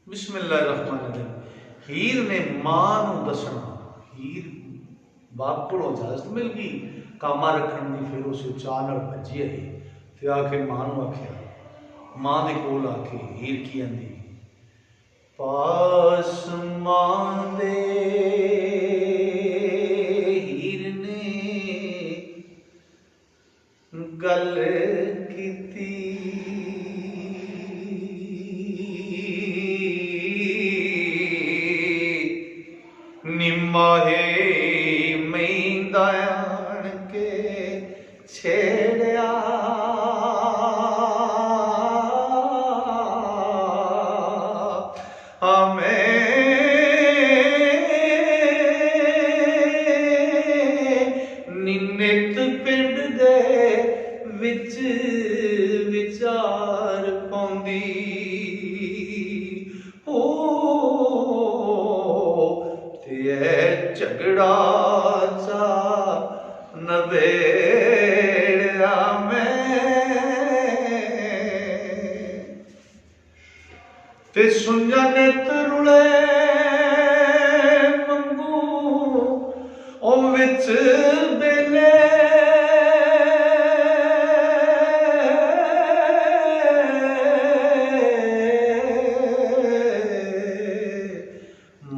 बिस्मिल्लाहिर्रहमानिर्रहीम। हीर ने मां नूं दसना, हीर बाप कोलों इजाजत मिल गई कामा रखण दी, फिर उस चाह नाल भजी आई ते आके मां नूं आखिया, मां दे कोल आके हीर की आंदी, पास मां दे हीर ने गल कीती, निमाहे मैंदा आण के छेड़िया, नित पिंड दे विच विचार पाउंदी, हो ते झगड़ा चा नवेड़िया मैं ते सुंजा नित रुले मंगू ओ विच बेले,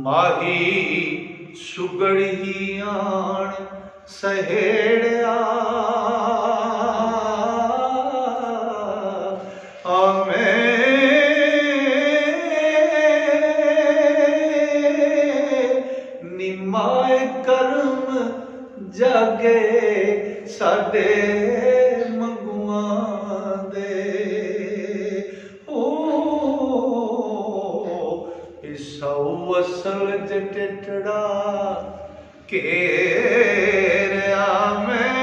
माही सुगड़ी आण सहेड़िया, निमाए करम जागे साडे मंगुआं दे, ओ इसाऊ असल च टिटड़ा घेरिया मैं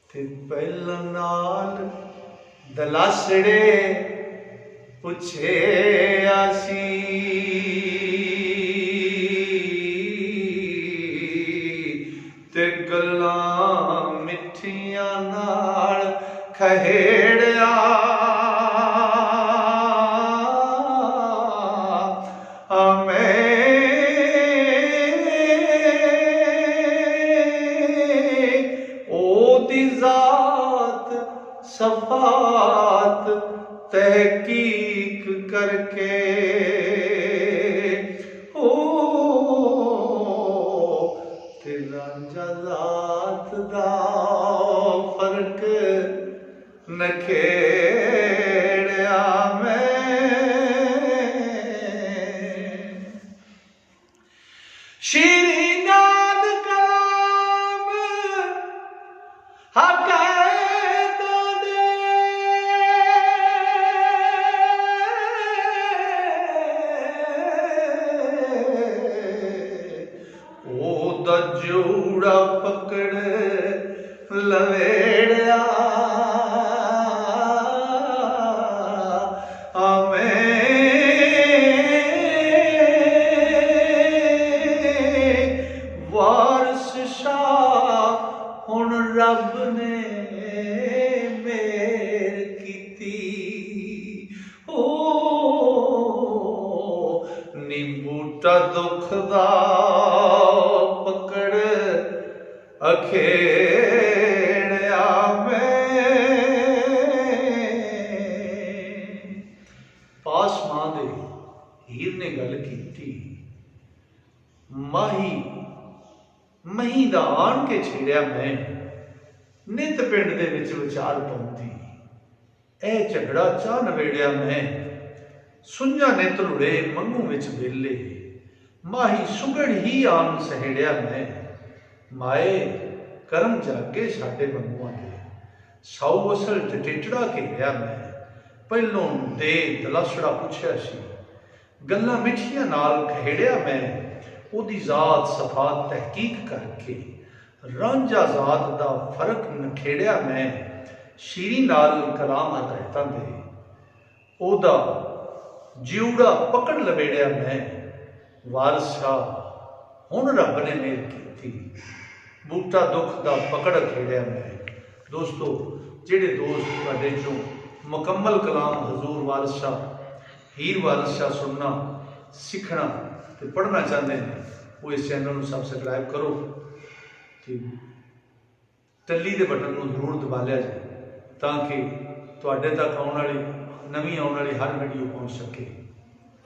ते पहला नाल दलासड़े पुछे आसी, ते गल्लां मिठियां नाल खहेड़िया, ओदी जात सफात तहकीक करके, ओ तिरंजा जात दा फर्क नखेड़िया मैं, शीरी नाल कलाम हकैत दे, ओदा जोड़ा पकड़ लवेड़िया, वारस शाह हुण रब ने मेर कीती, ओ नी बूटा दुख दा पकड़ अखेड़िया मैं, पास मां दे हीर ने गल कीती, माही मही दा आण के छेड़िया मैं, नित पिंड दे विच विचार पाउंदी, ए झगड़ा चा नवेड़िया मैं, सुंजा नित रुड़े मंगू विच बेले, माही सुगड़ ही आन सहेड़िया मैं, माए करम जागे साडे मंगुआं दे, साऊ असल च टिटड़ा घेरिया मैं, पहलों दे दलासड़ा पुछया सी, गल्लां मिठियां नाल खहेड़िया मैं, ओदी जात सफात तहकीक करके, रांझा जात दा फर्क नखेड़िया मैं, शीरी नाल कलाम हकैतां दे, ओदा जिउड़ा पकड़ लवेड़िया मैं, वारस शाह हुण रब ने मेर की, बूटा दुख दा पकड़ खेड़िया मैं। दोस्तों ਜਿਹੜੇ ਦੋਸਤ ਤੁਹਾਡੇ ਚੋਂ ਮੁਕੰਮਲ ਕਲਾਮ ਹਜ਼ੂਰ ਵਾਰਿਸ शाह हीर वारिस शाह सुनना सीखना तो पढ़ना चाहते हैं वो इस चैनल को सबसक्राइब करो तो टली के बटन को जरूर दबा लिया जाए ताकि तुहाडे तक आने वाली नवीं आने वाली हर वीडियो पहुँच सके।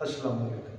अस्सलाम वालेकुम।